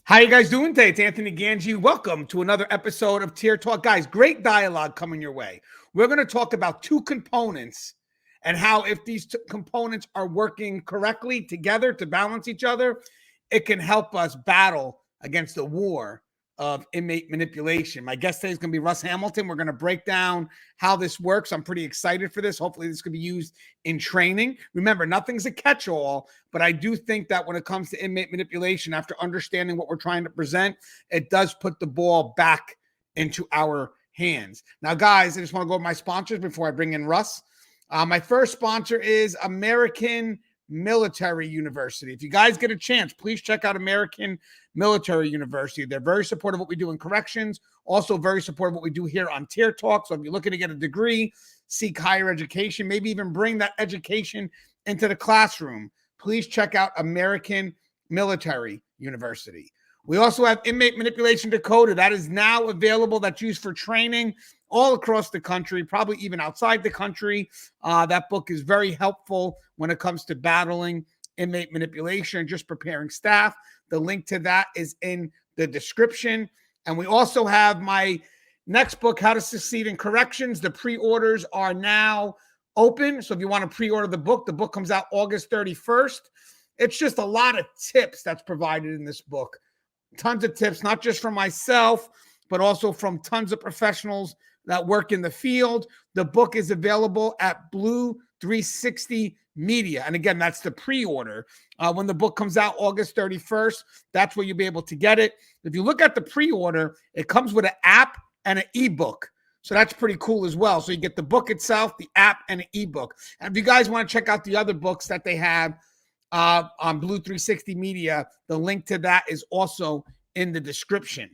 How you guys doing today? It's Anthony Gangi. Welcome to another episode of Tier Talk. Guys, great dialogue coming your way. We're going to talk about two components and how if these components are working correctly together to balance each other, it can help us battle against the war of inmate manipulation. My guest today is going to be Russ Hamilton. We're going to break down how this works. I'm pretty excited for this. Hopefully this could be used in training. Remember, nothing's a catch-all, but I do think that when it comes to inmate manipulation, after understanding what we're trying to present, it does put the ball back into our hands. Now, guys, I just want to go over my sponsors before I bring in Russ. My first sponsor is American Military University. If you guys get a chance, please check out American Military University. They're very supportive of what we do in corrections, also very supportive of what we do here on Tier Talk. So if you're looking to get a degree, seek higher education, maybe even bring that education into the classroom, please check out American Military University. We also have Inmate Manipulation Decoded. That is now available. That's used for training all across the country, probably even outside the country. That book is very helpful when it comes to battling inmate manipulation and just preparing staff. The link to that is in the description. And we also have my next book, How to Succeed in Corrections. The pre-orders are now open. So if you want to pre-order the book comes out August 31st. It's just a lot of tips that's provided in this book. Tons of tips, not just from myself, but also from tons of professionals that work in the field. The book is available at Blue 360 Media. And again, that's the pre-order. When the book comes out August 31st, that's where you'll be able to get it. If you look at the pre-order, it comes with an app and an ebook. So that's pretty cool as well. So you get the book itself, the app, and an ebook. And if you guys want to check out the other books that they have on Blue 360 Media, the link to that is also in the description.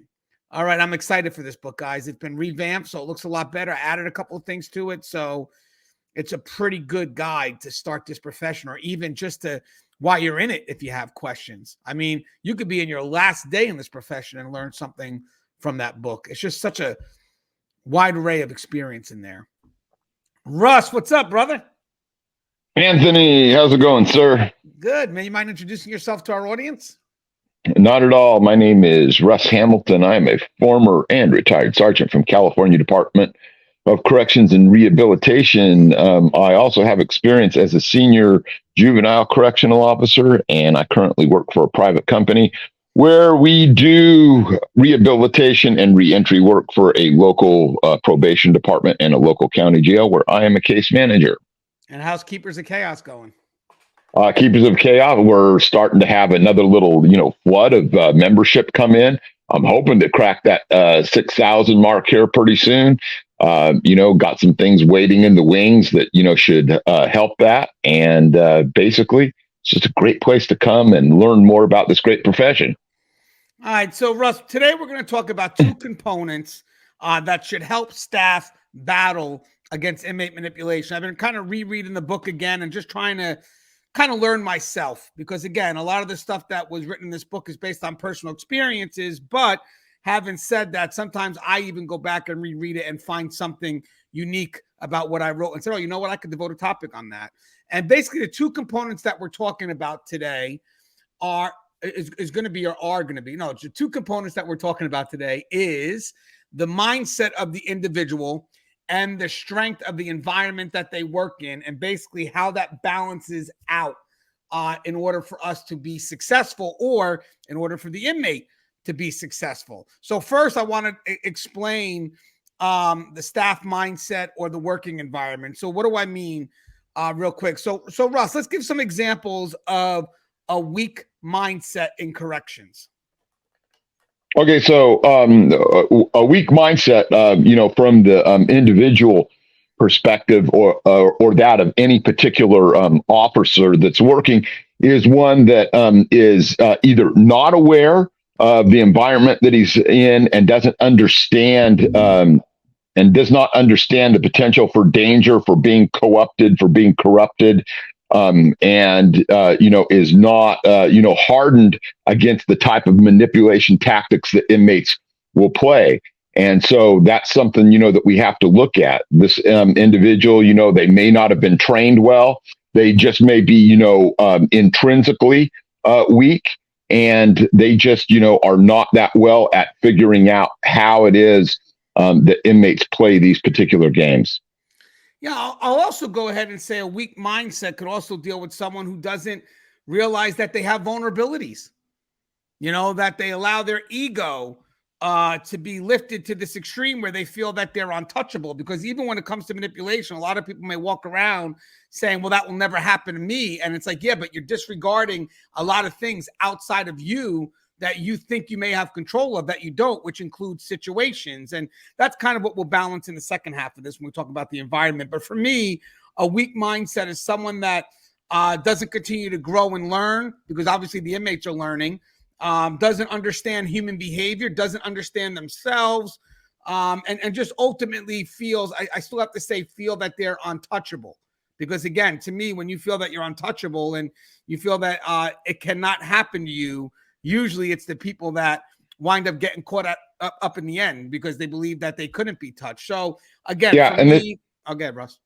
All right, I'm excited for this book, guys. It's been revamped, so it looks a lot better. I added a couple of things to it, so it's a pretty good guide to start this profession, or even just to while you're in it if you have questions. I mean, you could be in your last day in this profession and learn something from that book. It's just such a wide array of experience in there. Russ, what's up, brother? Anthony, how's it going, sir? Good, man. You mind introducing yourself to our audience? Not at all. My name is Russ Hamilton. I'm a former and retired sergeant from California Department of Corrections and Rehabilitation. I also have experience as a senior juvenile correctional officer, and I currently work for a private company where we do rehabilitation and reentry work for a local probation department and a local county jail where I am a case manager. And how's Keepers of Chaos going? Keepers of Chaos, we're starting to have another little, flood of membership come in. I'm hoping to crack that 6,000 mark here pretty soon. Got some things waiting in the wings that, should help that. And basically, it's just a great place to come and learn more about this great profession. All right. So, Russ, today we're going to talk about two components that should help staff battle against inmate manipulation. I've been kind of rereading the book again and just trying to kind of learn myself, because again, a lot of the stuff that was written in this book is based on personal experiences. But having said that, sometimes I even go back and reread it and find something unique about what I wrote and say, oh, you know what? I could devote a topic on that. And basically the two components that we're talking about today the two components that we're talking about today is the mindset of the individual and the strength of the environment that they work in, and basically how that balances out in order for us to be successful, or in order for the inmate to be successful. So first, I want to explain the staff mindset or the working environment. So what do I mean real quick? So Russ, let's give some examples of a weak mindset in corrections. Okay, so a weak mindset, from the individual perspective or that of any particular officer that's working, is one that is either not aware of the environment that he's in and doesn't understand and does not understand the potential for danger, for being co-opted, for being corrupted, is not, hardened against the type of manipulation tactics that inmates will play. And so that's something, that we have to look at. This individual, they may not have been trained well. They just may be, intrinsically weak. and they just, are not that well at figuring out how it is that inmates play these particular games. Yeah, I'll also go ahead and say a weak mindset could also deal with someone who doesn't realize that they have vulnerabilities. That they allow their ego to be lifted to this extreme where they feel that they're untouchable. Because even when it comes to manipulation, a lot of people may walk around saying, well, that will never happen to me. And it's like, yeah, but you're disregarding a lot of things outside of you that you think you may have control of that you don't, which includes situations. And that's kind of what we'll balance in the second half of this when we talk about the environment. But for me, a weak mindset is someone that doesn't continue to grow and learn, because obviously the inmates are learning, doesn't understand human behavior, doesn't understand themselves, and just ultimately feels, I still have to say, feel that they're untouchable. Because again, to me, when you feel that you're untouchable and you feel that it cannot happen to you, usually it's the people that wind up getting caught up in the end because they believe that they couldn't be touched. So again, Yeah, for me, okay, Russ.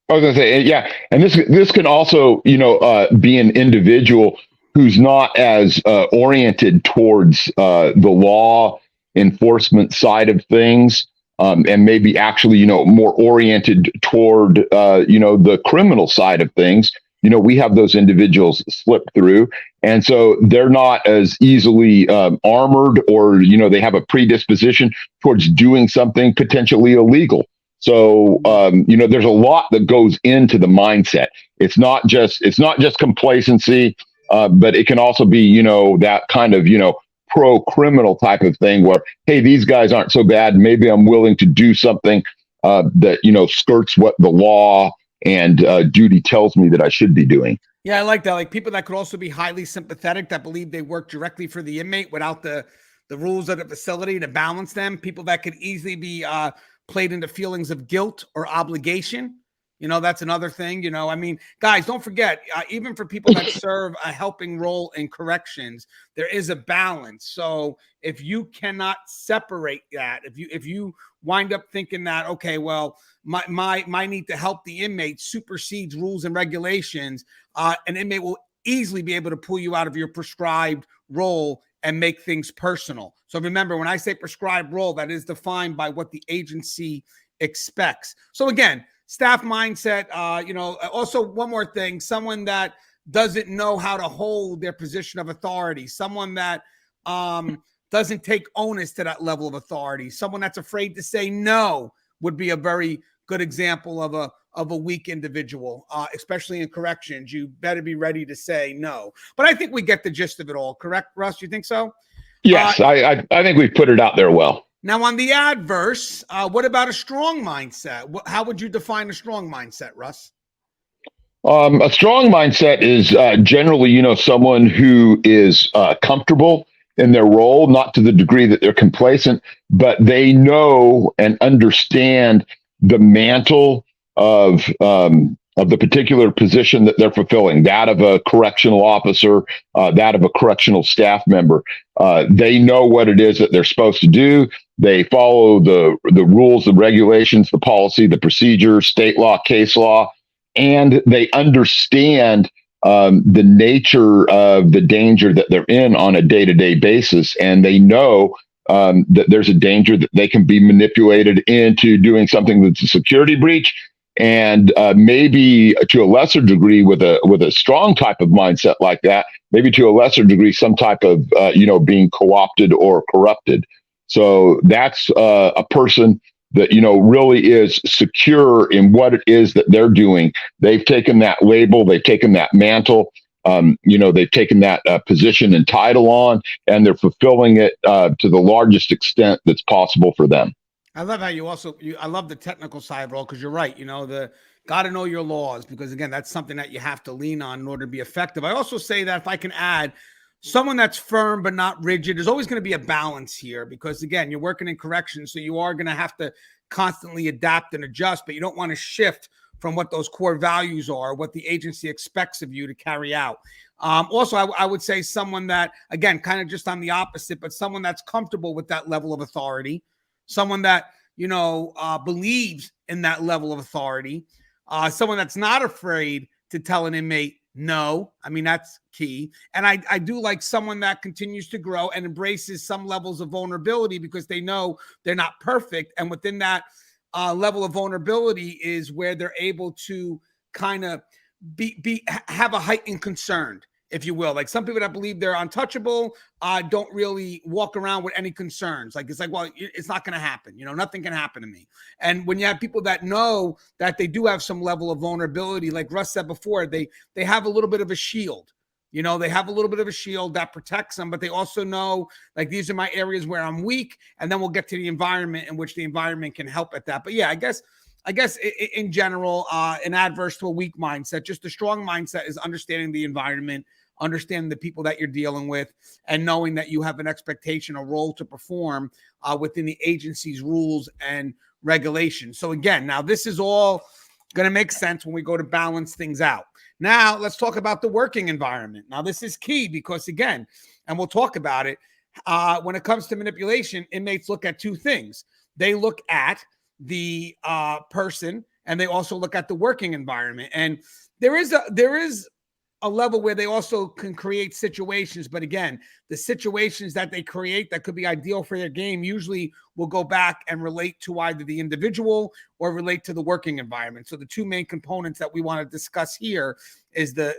I was going to say, yeah, and this can also, be an individual who's not as oriented towards the law enforcement side of things, and maybe actually, more oriented toward, the criminal side of things. We have those individuals slip through, and so they're not as easily armored, or they have a predisposition towards doing something potentially illegal. So, there's a lot that goes into the mindset. It's not just complacency, but it can also be, that kind of, pro-criminal type of thing where, hey, these guys aren't so bad. Maybe I'm willing to do something that, skirts what the law and duty tells me that I should be doing. Yeah, I like that. Like people that could also be highly sympathetic, that believe they work directly for the inmate without the rules of the facility to balance them. People that could easily be played into feelings of guilt or obligation. That's another thing. Guys, don't forget, even for people that serve a helping role in corrections, there is a balance. So if you cannot separate that, if you wind up thinking that, okay, well, my need to help the inmate supersedes rules and regulations, an inmate will easily be able to pull you out of your prescribed role and make things personal. So remember, when I say prescribed role, that is defined by what the agency expects. So again, staff mindset, also one more thing, someone that doesn't know how to hold their position of authority, someone that doesn't take onus to that level of authority, someone that's afraid to say no would be a very good example of a weak individual, especially in corrections. You better be ready to say no. But I think we get the gist of it all. Correct, Russ? You think so? Yes, I think we've put it out there well. Now, on the adverse, what about a strong mindset? How would you define a strong mindset, Russ? A strong mindset is generally, someone who is comfortable in their role, not to the degree that they're complacent, but they know and understand the mantle of the particular position that they're fulfilling, that of a correctional officer, that of a correctional staff member. They know what it is that they're supposed to do. They follow the rules, the regulations, the policy, the procedure, state law, case law, and they understand the nature of the danger that they're in on a day-to-day basis. And they know that there's a danger that they can be manipulated into doing something that's a security breach. And maybe to a lesser degree, with a strong type of mindset like that, maybe to a lesser degree, some type of being co-opted or corrupted. So that's a person that really is secure in what it is that they're doing. They've taken that label, they've taken that mantle, they've taken that position and title on, and they're fulfilling it to the largest extent that's possible for them. I love how I love the technical side role, because you're right. Got to know your laws, because again, that's something that you have to lean on in order to be effective. I also say that, if I can add, someone that's firm but not rigid, there's always going to be a balance here, because again, you're working in corrections, so you are going to have to constantly adapt and adjust, but you don't want to shift from what those core values are, what the agency expects of you to carry out. Also, I would say someone that, again, kind of just on the opposite, but someone that's comfortable with that level of authority, someone that, believes in that level of authority, someone that's not afraid to tell an inmate No, I mean, that's key. And I do like someone that continues to grow and embraces some levels of vulnerability because they know they're not perfect. And within that level of vulnerability is where they're able to kind of have a heightened concern, if you will. Like some people that believe they're untouchable don't really walk around with any concerns. Like, it's like, well, it's not going to happen. Nothing can happen to me. And when you have people that know that they do have some level of vulnerability, like Russ said before, they have a little bit of a shield. They have a little bit of a shield that protects them, but they also know, like, these are my areas where I'm weak. And then we'll get to the environment in which the environment can help at that. But yeah, I guess in general, an adverse to a weak mindset, just a strong mindset is understanding the environment, understanding the people that you're dealing with, and knowing that you have an expectation, a role to perform within the agency's rules and regulations. So again, now this is all going to make sense when we go to balance things out. Now let's talk about the working environment. Now this is key because, again, and we'll talk about it, when it comes to manipulation, inmates look at two things. They look at the person, and they also look at the working environment. And there is a level where they also can create situations, but again, the situations that they create that could be ideal for their game usually will go back and relate to either the individual or relate to the working environment. So the two main components that we want to discuss here is the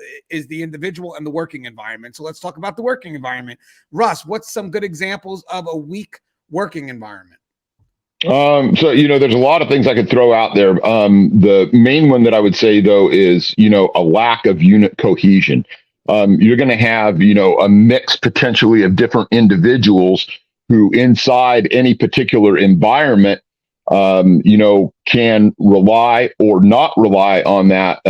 individual and the working environment. So let's talk about the working environment. Russ, what's some good examples of a weak working environment? So, there's a lot of things I could throw out there. The main one that I would say, though, is, a lack of unit cohesion. You're going to have, a mix potentially of different individuals who inside any particular environment, can rely or not rely on that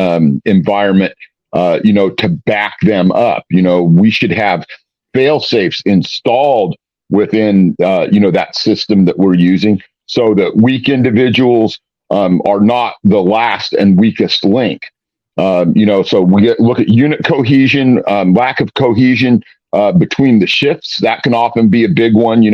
environment, to back them up. We should have fail safes installed within, that system that we're using, so that weak individuals are not the last and weakest link. So we look at unit cohesion, lack of cohesion between the shifts. That can often be a big one,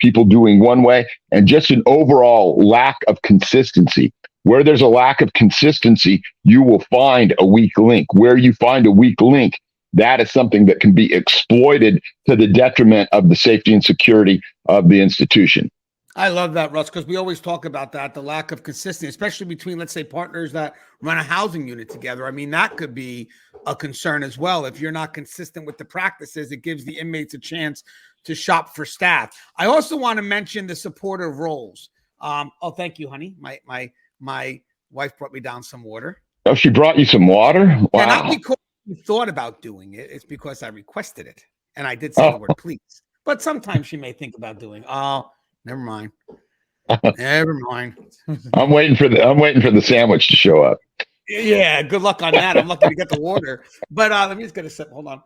people doing one way, and just an overall lack of consistency. Where there's a lack of consistency, you will find a weak link. Where you find a weak link, that is something that can be exploited to the detriment of the safety and security of the institution. I love that, Russ, because we always talk about that, the lack of consistency, especially between, let's say, partners that run a housing unit together. I mean, that could be a concern as well. If you're not consistent with the practices, it gives the inmates a chance to shop for staff. I also want to mention the supportive roles. Oh, thank you, honey. My wife brought me down some water. Oh, she brought you some water? Wow. Yeah, not because you thought about doing it. It's because I requested it. And I did say the word please. But sometimes she may think about doing, never mind. Never mind. I'm waiting for the sandwich to show up. Yeah, good luck on that. I'm lucky to get the water. But let me just get a sip. Hold on.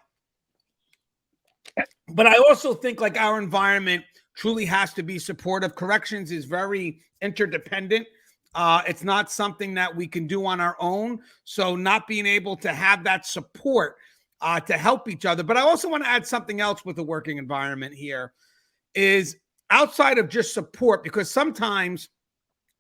But I also think, like, our environment truly has to be supportive. Corrections is very interdependent. It's not something that we can do on our own. So not being able to have that support to help each other. But I also want to add something else with the working environment here is outside of just support, because sometimes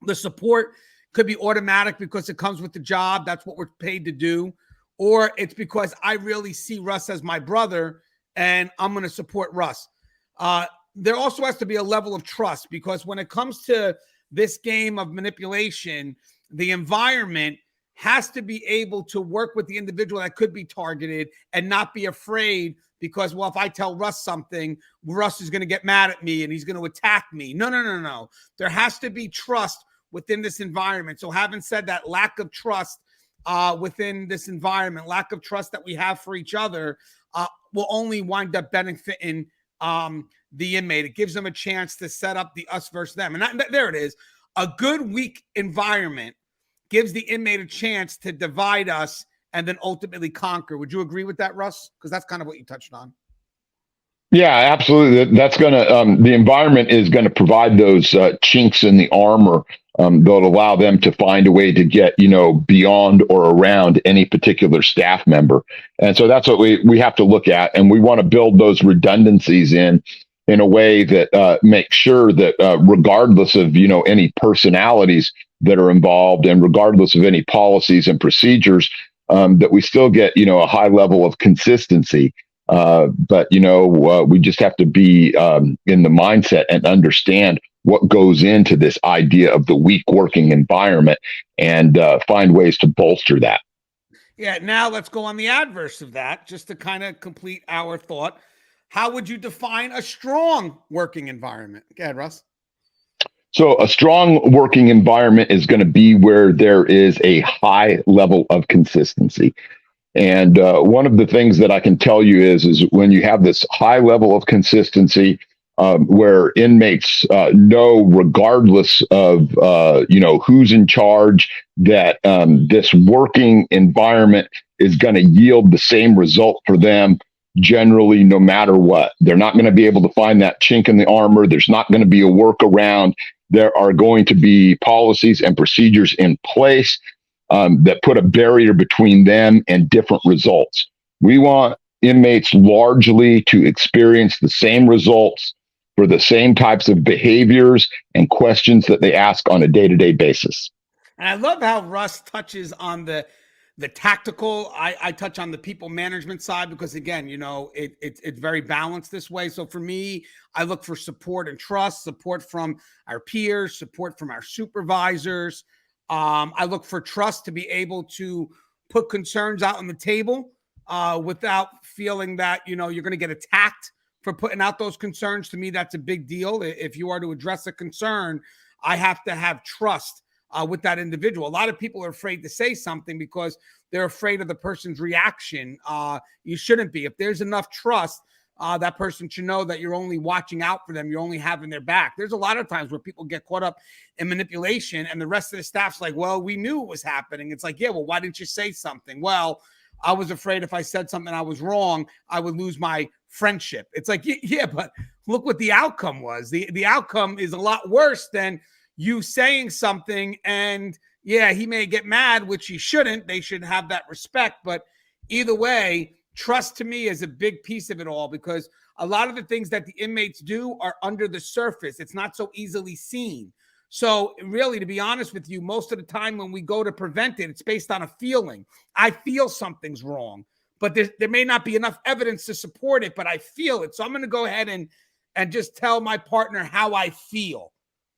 the support could be automatic because it comes with the job. That's what we're paid to do. Or it's because I really see Russ as my brother and I'm going to support Russ. There also has to be a level of trust, because when it comes to this game of manipulation, the environment has to be able to work with the individual that could be targeted and not be afraid because, well, if I tell Russ something, Russ is going to get mad at me and he's going to attack me. No. There has to be trust within this environment. So having said that, lack of trust within this environment, lack of trust that we have for each other will only wind up benefiting the inmate. It gives them a chance to set up the us versus them. And there it is. A good, weak environment gives the inmate a chance to divide us and then ultimately conquer. Would you agree with that, Russ? Because that's kind of what you touched on. Yeah, absolutely. That's going to, the environment is going to provide those chinks in the armor that'll allow them to find a way to get, beyond or around any particular staff member. And so that's what we have to look at. And we want to build those redundancies in a way that makes sure that regardless of, any personalities that are involved and regardless of any policies and procedures, that we still get, a high level of consistency. But we just have to be in the mindset and understand what goes into this idea of the weak working environment and find ways to bolster that. Yeah, now let's go on the adverse of that, just to kind of complete our thought. How would you define a strong working environment? Go ahead, Russ. So a strong working environment is going to be where there is a high level of consistency. And one of the things that I can tell you is when you have this high level of consistency, where inmates know, regardless of who's in charge, that this working environment is going to yield the same result for them. Generally, no matter what, they're not going to be able to find that chink in the armor. There's not going to be a workaround. There are going to be policies and procedures in place that put a barrier between them and different results. We want inmates largely to experience the same results for the same types of behaviors and questions that they ask on a day-to-day basis. And I love how Russ touches on the tactical. I touch on the people management side because, again, it's very balanced this way. So for me, I look for support and trust, support from our peers, support from our supervisors. I look for trust to be able to put concerns out on the table without feeling that, you're going to get attacked for putting out those concerns. To me, that's a big deal. If you are to address a concern, I have to have trust with that individual. A lot of people are afraid to say something because they're afraid of the person's reaction. You shouldn't be. If there's enough trust, that person should know that you're only watching out for them. You're only having their back. There's a lot of times where people get caught up in manipulation and the rest of the staff's like, well, we knew it was happening. It's like, yeah, well, why didn't you say something? Well, I was afraid if I said something I was wrong, I would lose my friendship. It's like, yeah, but look what the outcome was. The outcome is a lot worse than you saying something. And yeah, he may get mad, which he shouldn't. They should have that respect. But either way, trust to me is a big piece of it all, because a lot of the things that the inmates do are under the surface. It's not so easily seen. So really, to be honest with you, most of the time when we go to prevent it, it's based on a feeling. I feel something's wrong, but there may not be enough evidence to support it, but I feel it. So I'm going to go ahead and just tell my partner how I feel,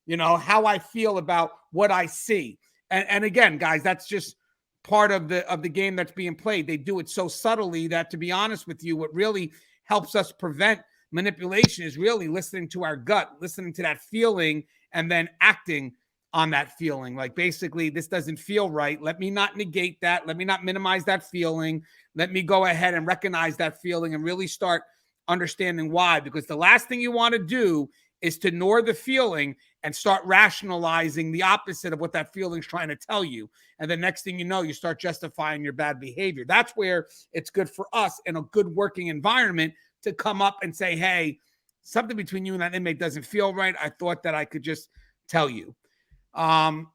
how I feel about what I see. And again, guys, that's just part of the game that's being played. They do it so subtly that, to be honest with you, what really helps us prevent manipulation is really listening to our gut, listening to that feeling, and then acting on that feeling. Like, basically, this doesn't feel right. Let me not negate that. Let me not minimize that feeling. Let me go ahead and recognize that feeling and really start understanding why. Because the last thing you want to do is to ignore the feeling and start rationalizing the opposite of what that feeling's trying to tell you. And the next thing you know, you start justifying your bad behavior. That's where it's good for us in a good working environment to come up and say, hey, something between you and that inmate doesn't feel right. I thought that I could just tell you.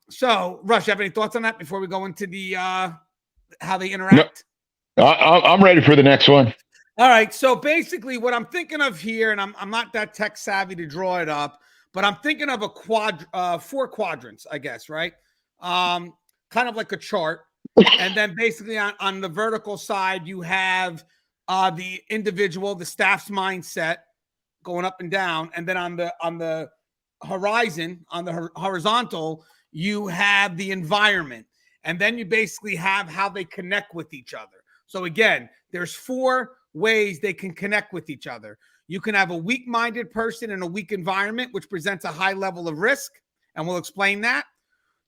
So, Rush, you have any thoughts on that before we go into the how they interact? No, I'm ready for the next one. All right. So basically, what I'm thinking of here, and I'm not that tech savvy to draw it up, but I'm thinking of a 4 quadrants, I guess, right? Kind of like a chart. And then basically on the vertical side, you have the individual, the staff's mindset going up and down. And then on the horizon, on the horizontal, you have the environment. And then you basically have how they connect with each other. So again, there's 4 ways they can connect with each other. You can have a weak-minded person in a weak environment, which presents a high level of risk, and we'll explain that.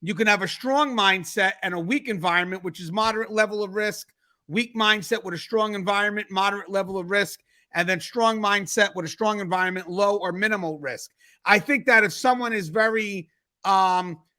You can have a strong mindset and a weak environment, which is moderate level of risk, weak mindset with a strong environment, moderate level of risk, and then strong mindset with a strong environment, low or minimal risk. I think that if someone is very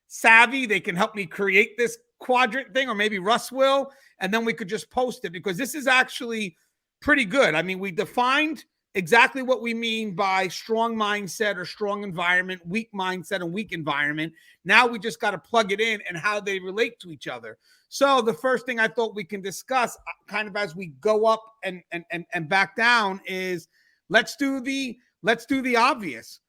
savvy, they can help me create this quadrant thing, or maybe Russ will, and then we could just post it, because this is actually pretty good. I mean, we defined exactly what we mean by strong mindset or strong environment, weak mindset and weak environment. Now we just got to plug it in and how they relate to each other. So the first thing I thought we can discuss kind of as we go up and back down is let's do the obvious.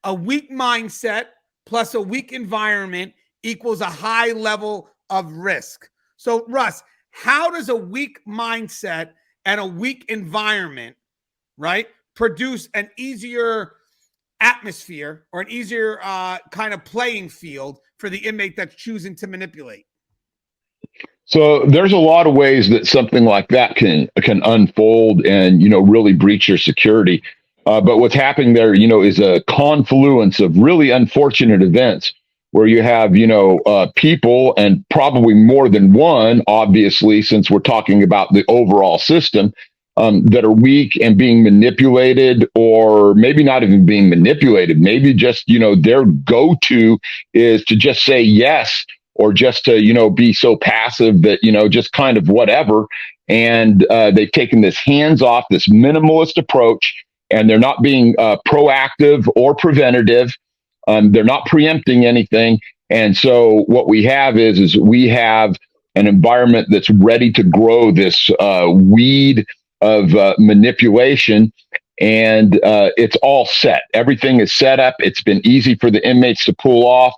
A weak mindset plus a weak environment equals a high level of risk. So Russ, How does a weak mindset and a weak environment, right, produce an easier atmosphere or an easier kind of playing field for the inmate that's choosing to manipulate? So there's a lot of ways that something like that can unfold and really breach your security. But what's happening there, is a confluence of really unfortunate events where you have people, and probably more than one, obviously, since we're talking about the overall system, that are weak and being manipulated, or maybe not even being manipulated. Maybe just their go-to is to just say yes, or just to be so passive that just kind of whatever. And they've taken this hands off, this minimalist approach, and they're not being proactive or preventative. They're not preempting anything. And so what we have is we have an environment that's ready to grow this weed of manipulation. And it's all set. Everything is set up. It's been easy for the inmates to pull off.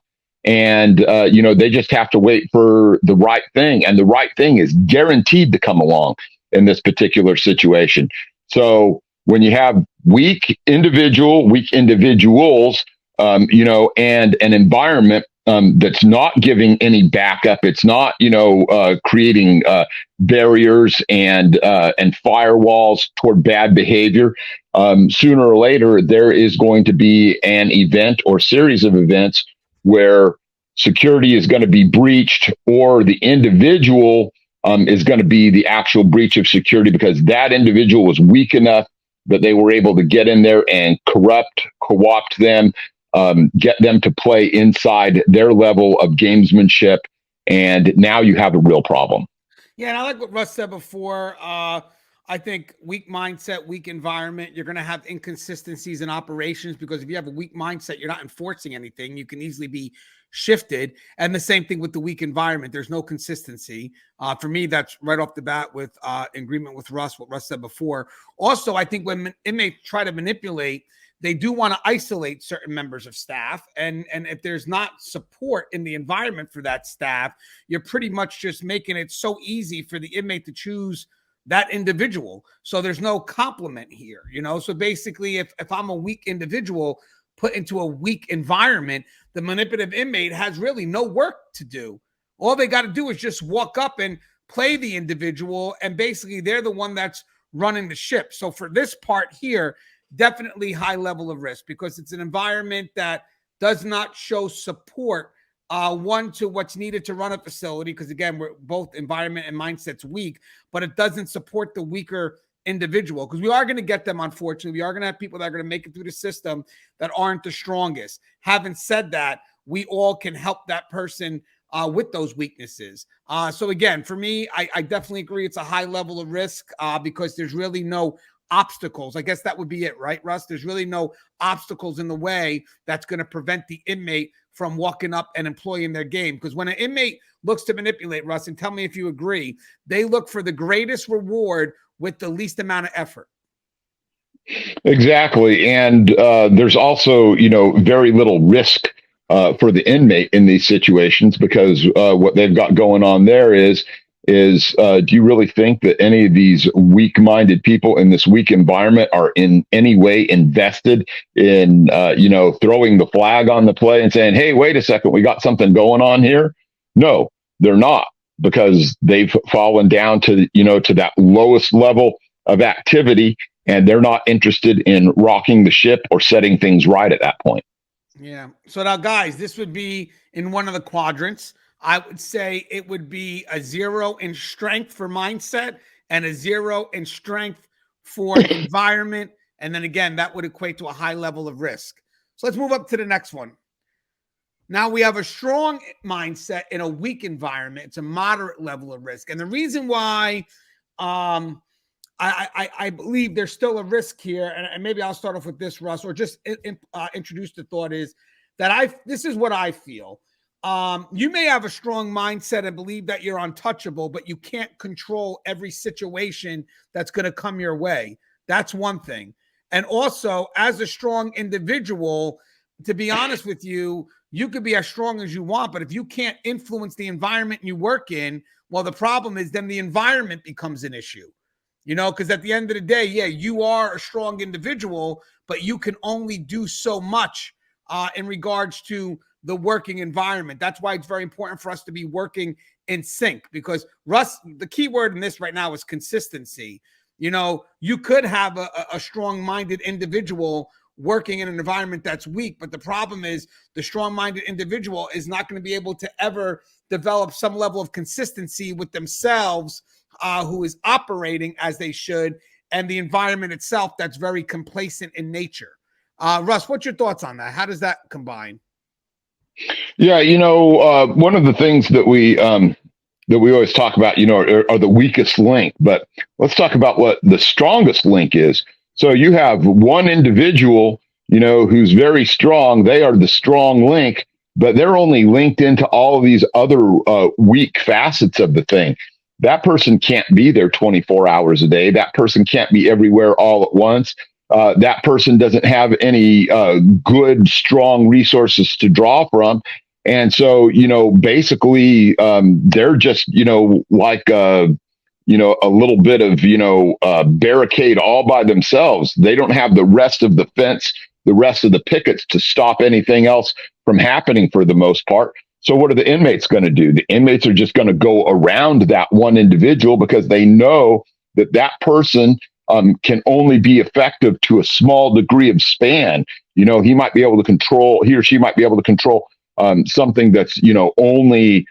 And, they just have to wait for the right thing. And the right thing is guaranteed to come along in this particular situation. So when you have weak individuals, and an environment that's not giving any backup, it's not, creating barriers and firewalls toward bad behavior. Sooner or later, there is going to be an event or series of events where security is going to be breached, or the individual is going to be the actual breach of security, because that individual was weak enough that they were able to get in there and co-opt them, get them to play inside their level of gamesmanship. And now you have a real problem. Yeah, and I like what Russ said before. I think weak mindset, weak environment, you're going to have inconsistencies in operations, because if you have a weak mindset, you're not enforcing anything. You can easily be shifted. And the same thing with the weak environment. There's no consistency. For me, that's right off the bat with agreement with Russ, what Russ said before. Also, I think when inmates try to manipulate, they do want to isolate certain members of staff. And if there's not support in the environment for that staff, you're pretty much just making it so easy for the inmate to choose that individual. So there's no complement here, So basically, if I'm a weak individual put into a weak environment, the manipulative inmate has really no work to do. All they got to do is just walk up and play the individual, and basically they're the one that's running the ship. So for this part here, definitely high level of risk, because it's an environment that does not show support one to what's needed to run a facility, because again, we're both environment and mindset's weak, but it doesn't support the weaker individual, because we are going to get them. Unfortunately, we are going to have people that are going to make it through the system that aren't the strongest. Having said that, we all can help that person with those weaknesses. So again, for me, I definitely agree it's a high level of risk because there's really no obstacles. I guess that would be it, right, Russ? There's really no obstacles in the way that's going to prevent the inmate from walking up and employing their game. Because when an inmate looks to manipulate, Russ, and tell me if you agree, they look for the greatest reward with the least amount of effort. Exactly. And there's also, very little risk for the inmate in these situations, because what they've got going on there is do you really think that any of these weak-minded people in this weak environment are in any way invested in, throwing the flag on the play and saying, hey, wait a second, we got something going on here? No, they're not, because they've fallen down to, to that lowest level of activity, and they're not interested in rocking the ship or setting things right at that point. Yeah. So now, guys, this would be in one of the quadrants. I would say it would be a 0 in strength for mindset and a 0 in strength for environment. And then again, that would equate to a high level of risk. So let's move up to the next one. Now we have a strong mindset in a weak environment. It's a moderate level of risk. And the reason why I believe there's still a risk here, and maybe I'll start off with this, Russ, or just introduce the thought, is that this is what I feel. You may have a strong mindset and believe that you're untouchable, but you can't control every situation that's going to come your way. That's one thing. And also, as a strong individual, to be honest with you, you could be as strong as you want, but if you can't influence the environment you work in, well, the problem is then the environment becomes an issue. Because at the end of the day, yeah, you are a strong individual, but you can only do so much in regards to the working environment. That's why it's very important for us to be working in sync, because Russ, the key word in this right now is consistency. You could have a strong-minded individual working in an environment that's weak, but the problem is the strong-minded individual is not going to be able to ever develop some level of consistency with themselves, who is operating as they should, and the environment itself that's very complacent in nature. Russ, what's your thoughts on that? How does that combine? Yeah, one of the things that we always talk about, are the weakest link. But let's talk about what the strongest link is. So you have one individual, who's very strong. They are the strong link, but they're only linked into all of these other weak facets of the thing. That person can't be there 24 hours a day. That person can't be everywhere all at once. That person doesn't have any good, strong resources to draw from. And so, basically, they're just, like, a little bit of, barricade all by themselves. They don't have the rest of the fence, the rest of the pickets to stop anything else from happening for the most part. So what are the inmates going to do? The inmates are just going to go around that one individual because they know that that person can only be effective to a small degree of span. He might be able to control, he or she might be able to control something that's, only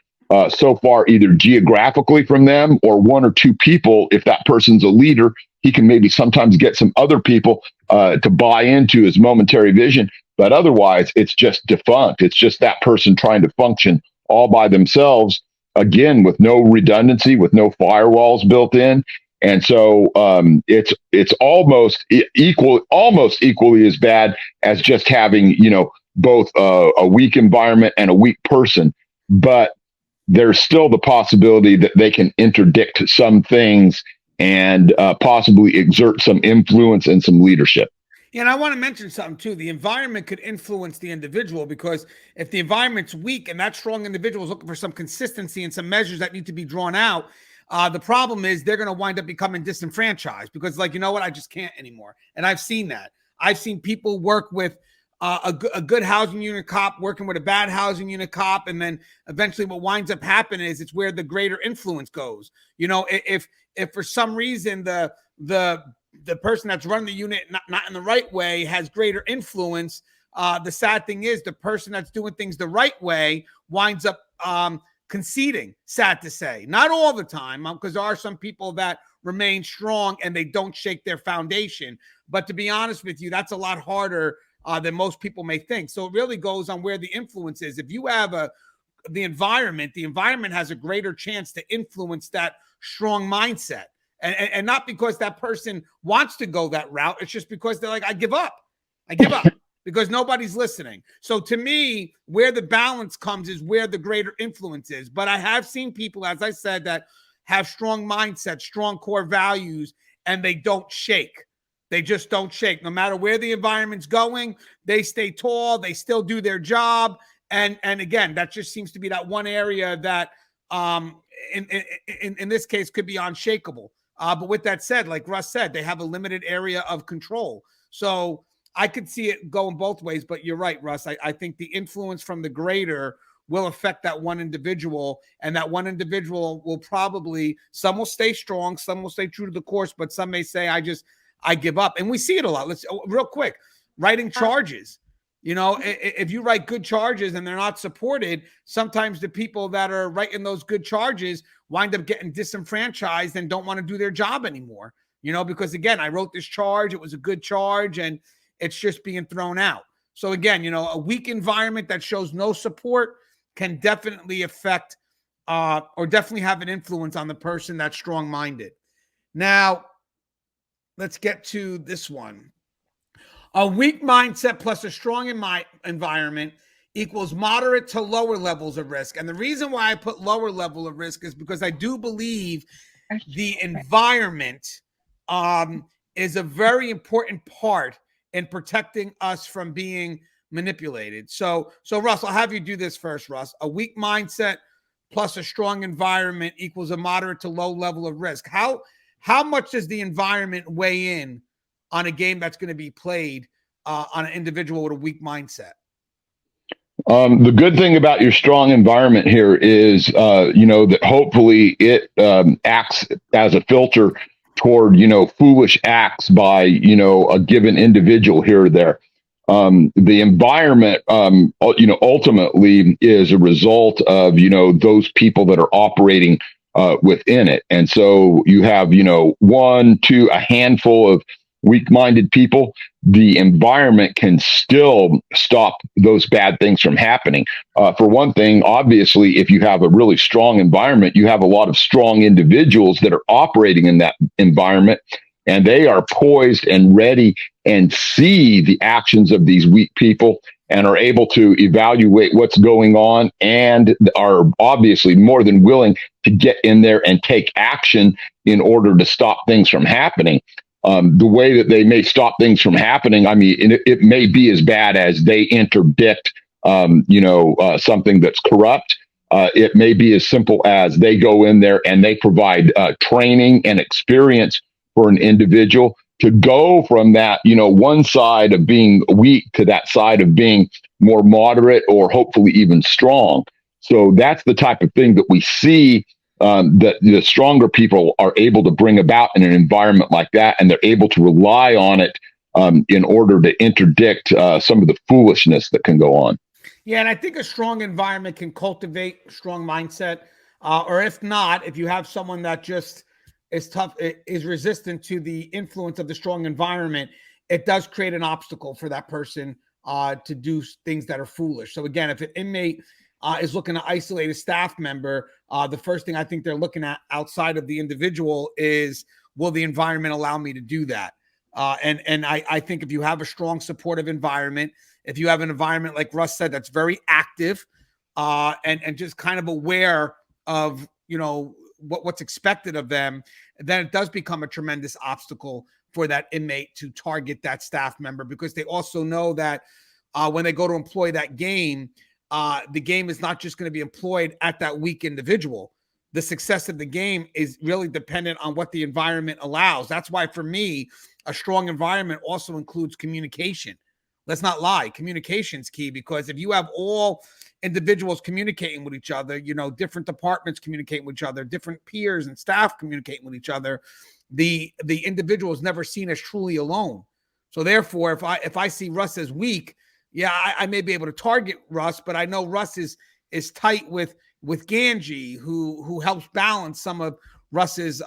so far either geographically from them, or one or two people. If that person's a leader, he can maybe sometimes get some other people to buy into his momentary vision. But otherwise, it's just defunct. It's just that person trying to function all by themselves, again, with no redundancy, with no firewalls built in. And so it's almost equally as bad as just having, both a weak environment and a weak person. But there's still the possibility that they can interdict some things and possibly exert some influence and some leadership. Yeah, and I want to mention something too. The environment could influence the individual, because if the environment's weak and that strong individual is looking for some consistency and some measures that need to be drawn out, the problem is they're going to wind up becoming disenfranchised, because, like, you know what, I just can't anymore. And I've seen that. I've seen people work with a good housing unit cop working with a bad housing unit cop, and then eventually what winds up happening is it's where the greater influence goes. If for some reason the person that's running the unit not in the right way has greater influence, the sad thing is the person that's doing things the right way winds up conceding, sad to say. Not all the time, because there are some people that remain strong and they don't shake their foundation. But to be honest with you, that's a lot harder than most people may think. So it really goes on where the influence is. If you have the environment has a greater chance to influence that strong mindset. And not because that person wants to go that route. It's just because they're like, I give up because nobody's listening. So to me, where the balance comes is where the greater influence is. But I have seen people, as I said, that have strong mindsets, strong core values, and they don't shake. They just don't shake. No matter where the environment's going, they stay tall. They still do their job. And again, that just seems to be that one area that in this case could be unshakable. But with that said, like Russ said, they have a limited area of control. So I could see it going both ways, but you're right, Russ. I think the influence from the greater will affect that one individual, and that one individual will probably, some will stay strong, some will stay true to the course, but some may say, I give up. And we see it a lot. Let's real quick, writing charges. If you write good charges and they're not supported, sometimes the people that are writing those good charges wind up getting disenfranchised and don't want to do their job anymore, because again, I wrote this charge, it was a good charge, and it's just being thrown out. So again, a weak environment that shows no support can definitely affect or definitely have an influence on the person that's strong-minded. Now, let's get to this one. A weak mindset plus a strong environment equals moderate to lower levels of risk. And the reason why I put lower level of risk is because I do believe the environment is a very important part in protecting us from being manipulated. So Russ, I'll have you do this first, Russ. A weak mindset plus a strong environment equals a moderate to low level of risk. How much does the environment weigh in on a game that's going to be played on an individual with a weak mindset? The good thing about your strong environment here is, that hopefully it acts as a filter toward, foolish acts by, a given individual here or there. The environment, ultimately is a result of, those people that are operating within it. And so you have, a handful of weak-minded people. The environment can still stop those bad things from happening. For one thing, obviously, if you have a really strong environment, you have a lot of strong individuals that are operating in that environment, and they are poised and ready and see the actions of these weak people and are able to evaluate what's going on and are obviously more than willing to get in there and take action in order to stop things from happening. The way that they may stop things from happening, I mean, it may be as bad as they interdict, something that's corrupt. It may be as simple as they go in there and they provide training and experience for an individual to go from that, one side of being weak to that side of being more moderate or hopefully even strong. So that's the type of thing that we see that the stronger people are able to bring about in an environment like that, and they're able to rely on it in order to interdict some of the foolishness that can go on. Yeah, and I think a strong environment can cultivate a strong mindset, or if not, if you have someone that just is resistant to the influence of the strong environment, it does create an obstacle for that person to do things that are foolish. So again, if an inmate is looking to isolate a staff member, the first thing I think they're looking at outside of the individual is, will the environment allow me to do that? And I think if you have a strong supportive environment, if you have an environment like Russ said that's very active and just kind of aware of what's expected of them, then it does become a tremendous obstacle for that inmate to target that staff member, because they also know that when they go to employ that game, the game is not just going to be employed at that weak individual. The success of the game is really dependent on what the environment allows. That's why, for me, a strong environment also includes communication. Let's not lie. Communication's key, because if you have all individuals communicating with each other, different departments communicating with each other, different peers and staff communicating with each other, the individual is never seen as truly alone. So therefore, if I see Russ as weak, yeah, I may be able to target Russ, but I know Russ is tight with Gangi, who helps balance some of Russ's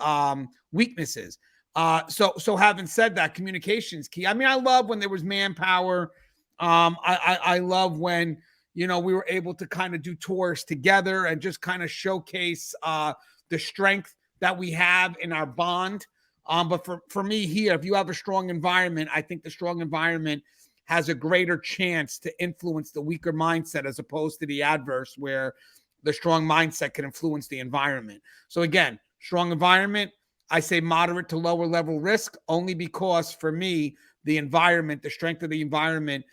weaknesses. So having said that, communication's key. I mean, I love when there was manpower. I love when we were able to kind of do tours together and just kind of showcase the strength that we have in our bond. But for me here, if you have a strong environment, I think the strong environment has a greater chance to influence the weaker mindset, as opposed to the adverse, where the strong mindset can influence the environment. So again, strong environment, I say moderate to lower level risk, only because for me, the environment, the strength of the environment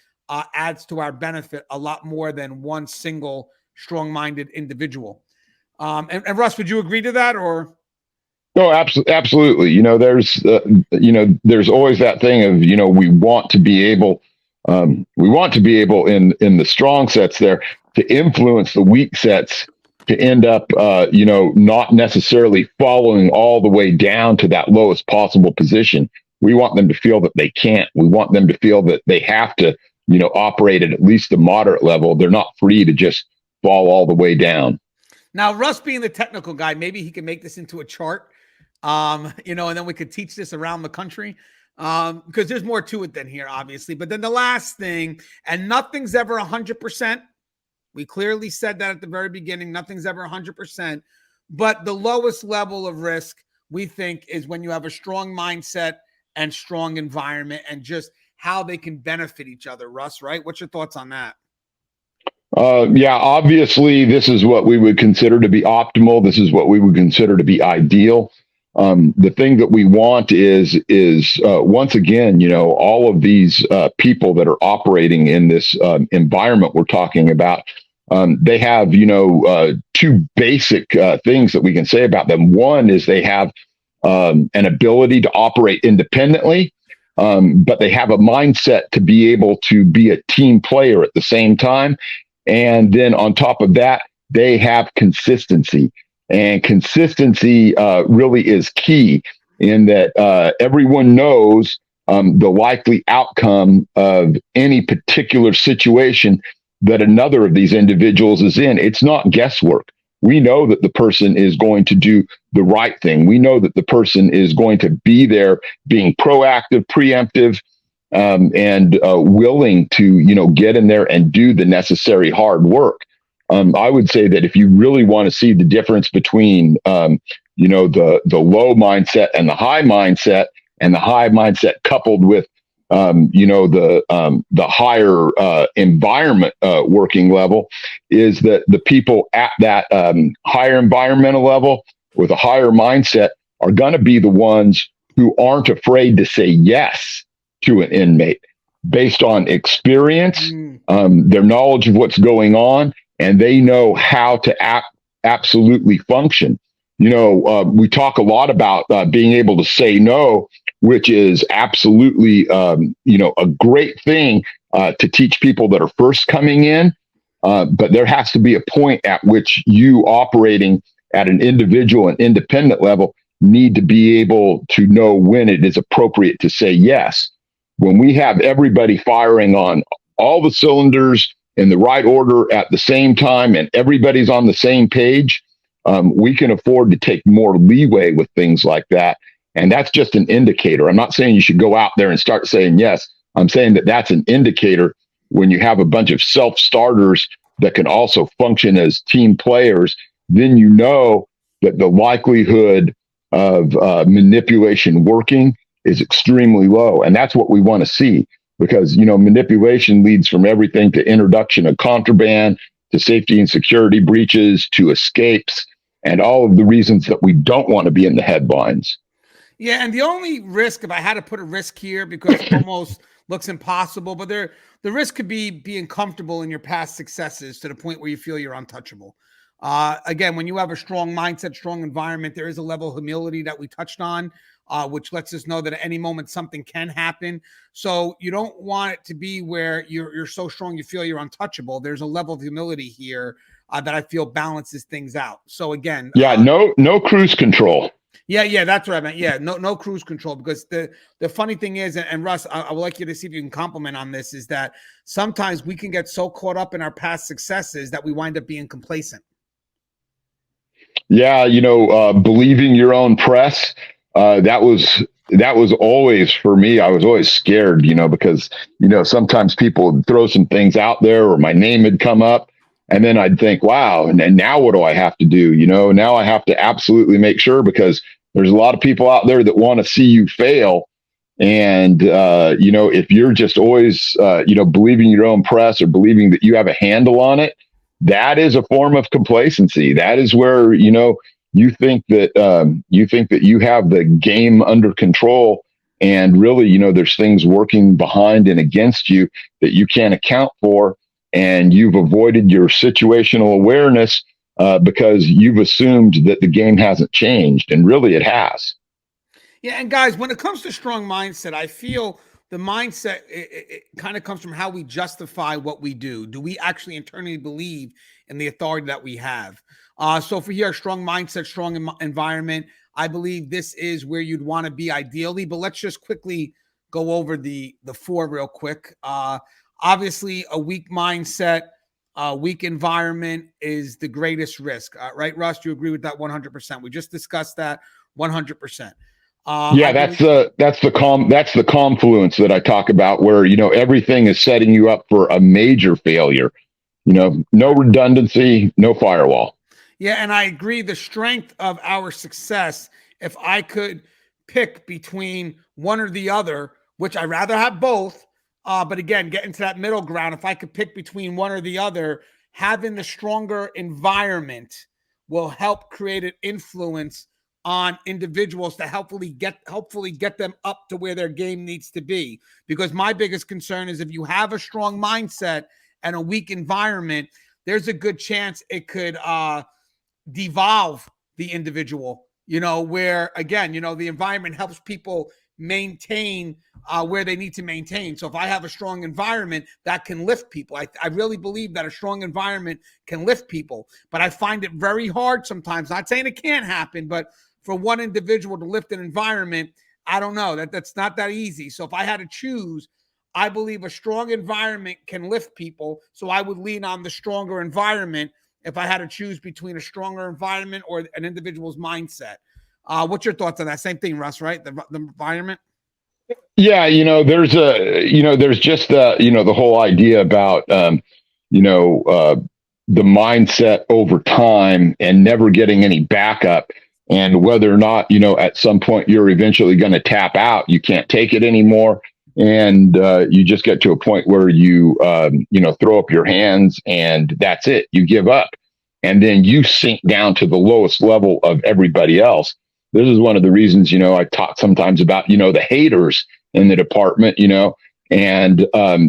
adds to our benefit a lot more than one single strong-minded individual. And Russ, would you agree to that, or? No, absolutely. There's always that thing of, we want to be able in the strong sets there to influence the weak sets to end up, not necessarily following all the way down to that lowest possible position. We want them to feel that they can't. We want them to feel that they have to, operate at least the moderate level. They're not free to just fall all the way down. Now, Russ being the technical guy, maybe he can make this into a chart, and then we could teach this around the country. Because there's more to it than here, obviously. But then the last thing, and nothing's ever 100%. We clearly said that at the very beginning. Nothing's ever 100%. But the lowest level of risk, we think, is when you have a strong mindset and strong environment, and just how they can benefit each other. Russ, right? What's your thoughts on that? Yeah, obviously, this is what we would consider to be optimal. This is what we would consider to be ideal. The thing that we want is once again, all of these people that are operating in this environment we're talking about. They have, two basic things that we can say about them. One is they have an ability to operate independently, but they have a mindset to be able to be a team player at the same time. And then on top of that, they have consistency. And consistency really is key in that everyone knows the likely outcome of any particular situation that another of these individuals is in. It's not guesswork. We know that the person is going to do the right thing. We know that the person is going to be there being proactive, preemptive, and willing to, get in there and do the necessary hard work. I would say that if you really want to see the difference between, the low mindset and the high mindset, and the high mindset coupled with, the higher environment working level, is that the people at that higher environmental level with a higher mindset are going to be the ones who aren't afraid to say yes to an inmate based on experience, their knowledge of what's going on, and they know how to absolutely function. We talk a lot about being able to say no, which is absolutely, a great thing to teach people that are first coming in. But there has to be a point at which you operating at an individual and independent level need to be able to know when it is appropriate to say yes. When we have everybody firing on all the cylinders in the right order at the same time and everybody's on the same page, we can afford to take more leeway with things like that. And that's just an indicator. I'm not saying you should go out there and start saying yes. I'm saying that that's an indicator when you have a bunch of self-starters that can also function as team players, then you know that the likelihood of manipulation working is extremely low. And that's what we want to see, because, manipulation leads from everything to introduction of contraband, to safety and security breaches, to escapes, and all of the reasons that we don't want to be in the headlines. Yeah, and the only risk, if I had to put a risk here, because it almost looks impossible, but the risk could be being comfortable in your past successes to the point where you feel you're untouchable. Again, when you have a strong mindset, strong environment, there is a level of humility that we touched on, which lets us know that at any moment something can happen. So you don't want it to be where you're so strong you feel you're untouchable. There's a level of humility here that I feel balances things out. So again, no cruise control. Yeah, that's what I meant. Yeah, no cruise control, because the funny thing is, and Russ, I would like you to see if you can comment on this, is that sometimes we can get so caught up in our past successes that we wind up being complacent. Yeah, believing your own press. That was always for me. I was always scared, because sometimes people would throw some things out there, or my name had come up, and then I'd think, wow, and now what do I have to do? Now I have to absolutely make sure, because there's a lot of people out there that want to see you fail. And, if you're just always, believing your own press, or believing that you have a handle on it, that is a form of complacency. That is where, you think that you have the game under control, and really, there's things working behind and against you that you can't account for. And you've avoided your situational awareness because you've assumed that the game hasn't changed, and really it has. Yeah, and guys, when it comes to strong mindset, I feel the mindset it kind of comes from how we justify what we do. Do we actually internally believe in the authority that we have? So for here, strong mindset, strong environment, I believe this is where you'd want to be ideally. But let's just quickly go over the four real quick. Obviously, a weak mindset, weak environment is the greatest risk. Right, Russ? Do you agree with that 100%? We just discussed that 100%. That's the confluence that I talk about, where everything is setting you up for a major failure. No redundancy, no firewall. Yeah, and I agree. The strength of our success, if I could pick between one or the other, which I rather have both, but again, get into that middle ground. If I could pick between one or the other, having the stronger environment will help create an influence on individuals to hopefully get them up to where their game needs to be. Because my biggest concern is if you have a strong mindset and a weak environment, there's a good chance it could devolve the individual, where, again, the environment helps people maintain where they need to maintain. So if I have a strong environment, that can lift people. I really believe that a strong environment can lift people, but I find it very hard sometimes. Not saying it can't happen, but for one individual to lift an environment, I don't know. That's not that easy. So if I had to choose, I believe a strong environment can lift people. So I would lean on the stronger environment if I had to choose between a stronger environment or an individual's mindset. What's your thoughts on that? Same thing, Russ, right? The environment. Yeah, there's just the whole idea about the mindset over time and never getting any backup, and whether or not at some point you're eventually going to tap out, you can't take it anymore, and you just get to a point where you throw up your hands and that's it, you give up, and then you sink down to the lowest level of everybody else. This is one of the reasons I talk sometimes about the haters in the department, and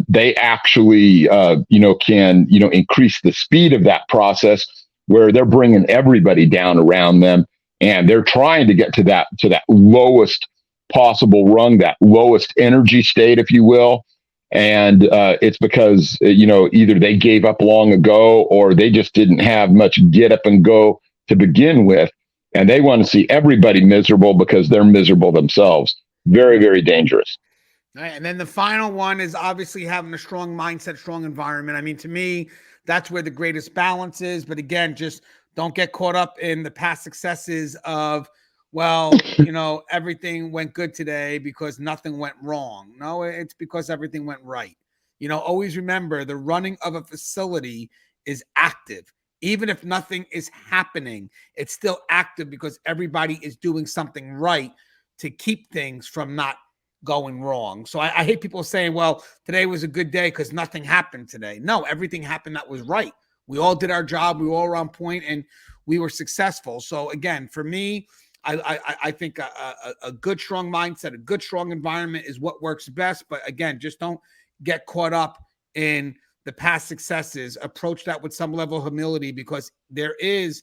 they actually can increase the speed of that process, where they're bringing everybody down around them, and they're trying to get to that lowest possible rung, that lowest energy state, if you will. And it's because either they gave up long ago, or they just didn't have much get up and go to begin with, and they want to see everybody miserable because they're miserable themselves. Very, very dangerous. All right, and then the final one is obviously having a strong mindset, strong environment. I mean, to me, that's where the greatest balance is. But again, just don't get caught up in the past successes of, well, everything went good today because nothing went wrong. No, it's because everything went right. Always remember, the running of a facility is active. Even if nothing is happening, it's still active because everybody is doing something right to keep things from not going wrong. So I hate people saying, well, today was a good day because nothing happened today. No, everything happened that was right. We all did our job. We were all on point and we were successful. So again, for me, I think a good, strong mindset, a good, strong environment is what works best. But again, just don't get caught up in the past successes. Approach that with some level of humility, because there is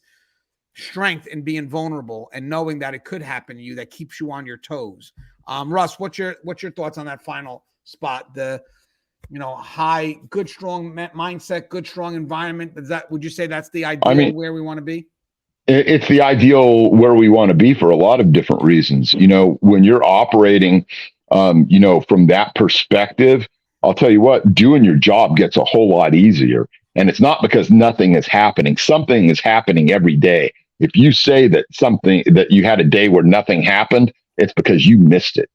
strength in being vulnerable and knowing that it could happen to you that keeps you on your toes. Russ, what's your thoughts on that final spot? The high, good, strong mindset, good, strong environment. Would you say that's the ideal where we want to be? It's the ideal where we want to be for a lot of different reasons. When you're operating, from that perspective, I'll tell you what, doing your job gets a whole lot easier. And it's not because nothing is happening. Something is happening every day. If you say that you had a day where nothing happened, it's because you missed it.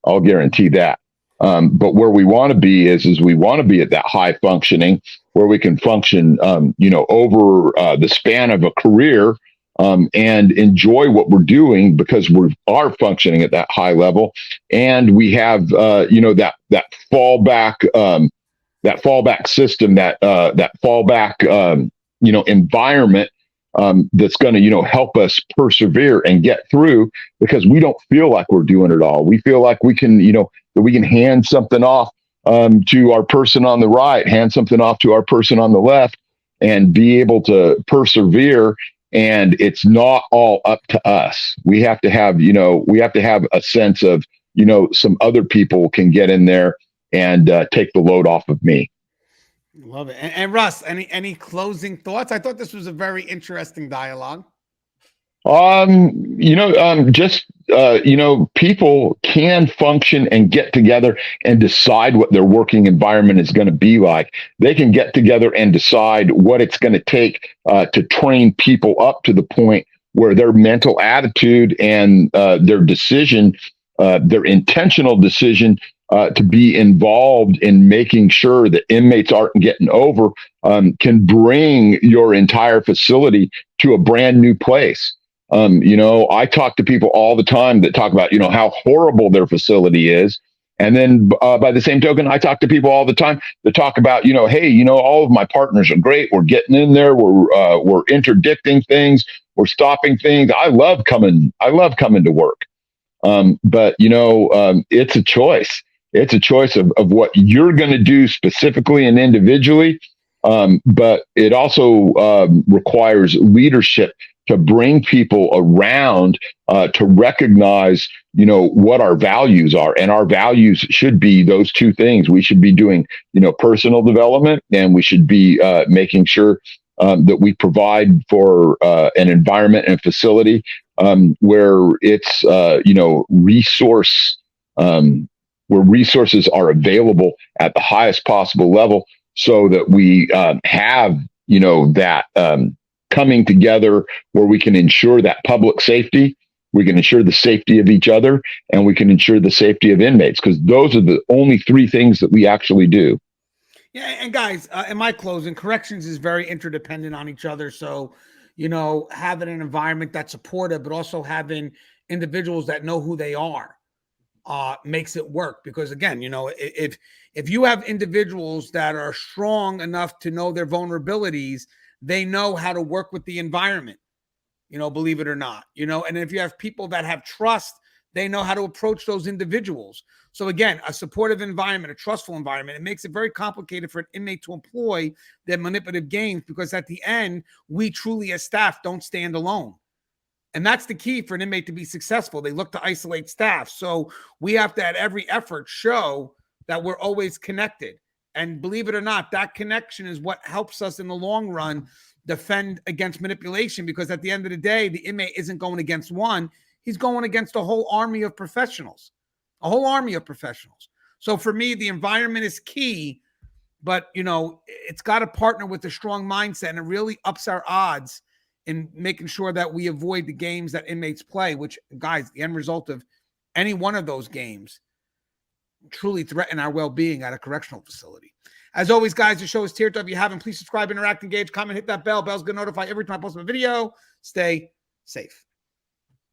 I'll guarantee that. But where we want to be is we want to be at that high functioning where we can function, over the span of a career, and enjoy what we're doing because we are functioning at that high level, and we have that fallback system, that fallback environment that's going to help us persevere and get through, because we don't feel like we're doing it all. We feel like we can that we can hand something off to our person on the right, hand something off to our person on the left, and be able to persevere. And it's not all up to us. We have to have a sense of, some other people can get in there and take the load off of me. Love it. And Russ, any closing thoughts? I thought this was a very interesting dialogue. People can function and get together and decide what their working environment is going to be like. They can get together and decide what it's going to take to train people up to the point where their mental attitude and their decision, their intentional decision to be involved in making sure that inmates aren't getting over, can bring your entire facility to a brand new place. I talk to people all the time that talk about, how horrible their facility is. And then by the same token, I talk to people all the time that talk about, hey, all of my partners are great. We're getting in there. We're interdicting things. or stopping things. I love coming to work. But it's a choice. It's a choice of what you're going to do specifically and individually. But it also requires leadership to bring people around to recognize, what our values are. And our values should be those two things. We should be doing, personal development, and we should be making sure that we provide for an environment and facility where it's, where resources are available at the highest possible level, so that we have, that coming together where we can ensure that public safety, we can ensure the safety of each other, and we can ensure the safety of inmates, because those are the only three things that we actually do. Yeah, and guys, in my closing, corrections is very interdependent on each other. So, having an environment that's supportive, but also having individuals that know who they are, makes it work. Because again, if you have individuals that are strong enough to know their vulnerabilities, they know how to work with the environment, believe it or not, and if you have people that have trust, they know how to approach those individuals. So again, a supportive environment, a trustful environment, it makes it very complicated for an inmate to employ their manipulative games, because at the end, we truly as staff don't stand alone. And that's the key for an inmate to be successful. They look to isolate staff. So we have to, at every effort, show that we're always connected. And believe it or not, that connection is what helps us in the long run defend against manipulation, because at the end of the day, the inmate isn't going against one. He's going against a whole army of professionals, So for me, the environment is key, but, it's got to partner with a strong mindset, and it really ups our odds in making sure that we avoid the games that inmates play, which, guys, the end result of any one of those games truly threaten our well-being at a correctional facility. As always, guys, the show is tiered. If you haven't, please subscribe, interact, engage, comment, hit that bell. Bell's going to notify every time I post a video. Stay safe.